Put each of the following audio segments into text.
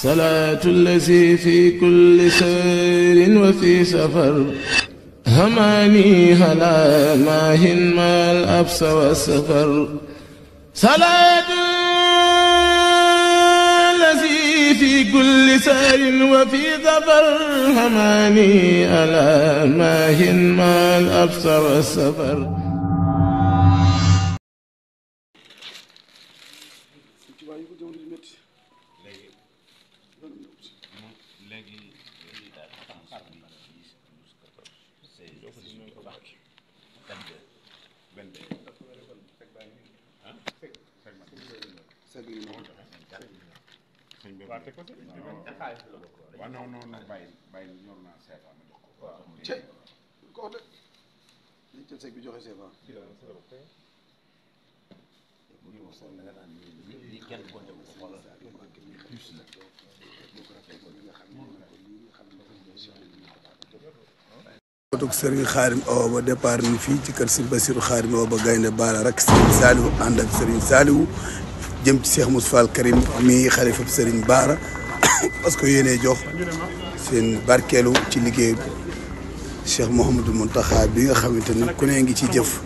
صلاة الذي في كل سير وفي سفر هماني هلا ماهن ما الأبس والسفر صلاة الذي في كل سير وفي سفر هماني هلا ماهن ما الأبس والسفر. waaw non non non bàyyi ñor naa CFA ma jox ko. waaw cey ko wax de dañ jël sec bi joxe CFA. otuk Serigne Khadim Awa Ba départ ni fii ci kër Serigne Bassirou Khadim Awa Ba Gaynde Baara rek Serigne Saliou ànd ak Serigne Saliou jëm ci Cheikh Moustapha Al Karim mi xalifa Serigne Baara parce que yéene jox seen barkeelu ci liggéey Cheikh Mouhamadou Mountakha bi nga xamante ni ku ne ngi ci jëf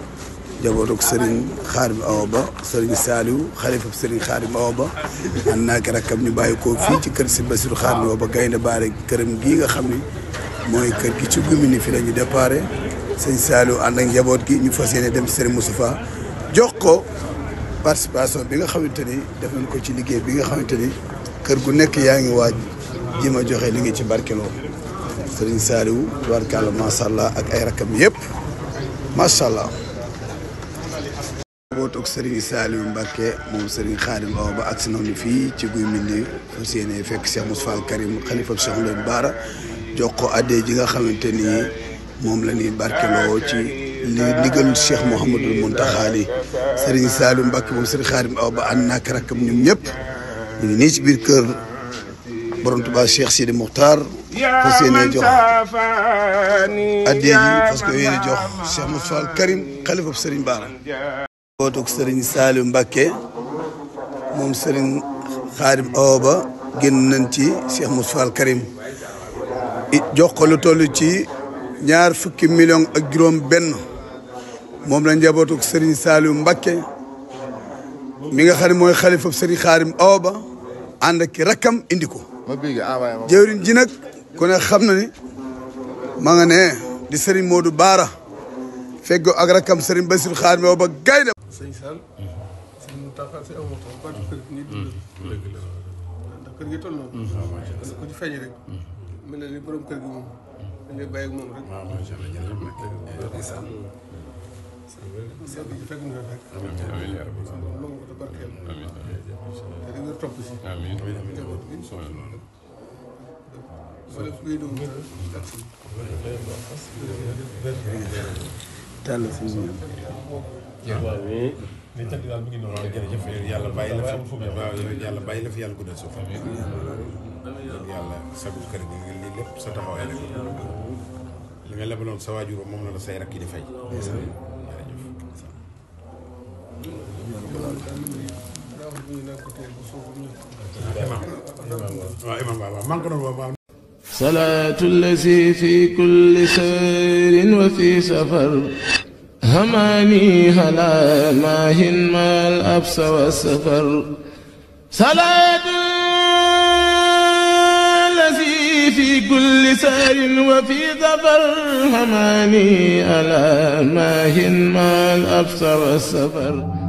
jabootuk Serigne Khadim Awa Ba Serigne Saliou xalifa Serigne Khadim Awa Ba ànd naa ak rakkam ñu bàyyi ko fii ci kër Serigne Bassirou Khadim Awa Ba Gaynde Baara këram gii nga xam ni mooy kër gi ci gumi ni fi la ñu déparé sëñ Saliou ànd ak njaboot gi ñu fas yéene dem ci Serigne Moustapha jox ko participation bi nga xamante ni def nañ ko ci liggéey bi nga xamante ni kër gu nekk yaa ngi waaj ji ma joxe li ngi ci barkeloo Serigne Saliou tubaarkàlla macha allah ak ay rakam yëpp macha allah. bootoog Serigne Saliou Mbacké moom Serigne Khadim Awa Ba ak si noonu fii ci guy mindi fas yéene fekk Cheikh Moustapha Al Karim xalifa Cheikh Leen Baara jox ko addee ji nga xamante ni moom la ñuy barkeloo ci li ndigal Cheikh Mouhamadul Mountakha li Serigne Saliou Mbacké moom Serigne Khadim Awa Ba ànd naak rakkam ñoom ñëpp ñu ngi nii ci biir kër borom Tuubaa Cheikh Sidi Mokhtar fas yéene jox addee ji parce que yéene jox Cheikh Moustapha Al Karim xalifa Serigne Baara. bootoog Serigne Saliou Mbacké moom Serigne Khadim Awa Ba génn nañ ci Cheikh Moustapha Al Karim jox ko lu toll ci 20 millions ak juróom benn moom la njabootuk Serigne Saliou Mbacké mi nga xam ne mooy xalifa Serigne Khadim Awa Ba ànd ak rakkam indi ko jëwriñ ji nag ku ne xam na ni ma nga ne di Serigne Modou Baara feggoo ak rakkam Serigne Bassirou Khadim Awa Ba Gaynde sëñ Sall sëñ Moustapha sëñ Awa Ba baatu kër gi nii dund ndax kër gi toll noonu ko ci feeñ rek mel na ni borom kër gi moom dañ lay bàyyi ak moom rek sëñ bi fekk na rek moom ko te barkeel te di nga topp si njaboot bi wala su ngay doon ak si tàll si li tëdd daal mi ngi noonu jërëjëf yàlla bàyyi la fi waaw yàlla bàyyi la fi yàlla guddal suuf yàlla sagul kër gi nga lii lépp sa taxawaay rek li nga lebaloon sa waajur moom la la say rakk yi di fay صلاة الذي في كل سير وفي سفر هماني هلا ماهن ما الأبس والسفر صلاة الذي في كل سير وفي سفر هماني هلا ماهن ما الأبس والسفر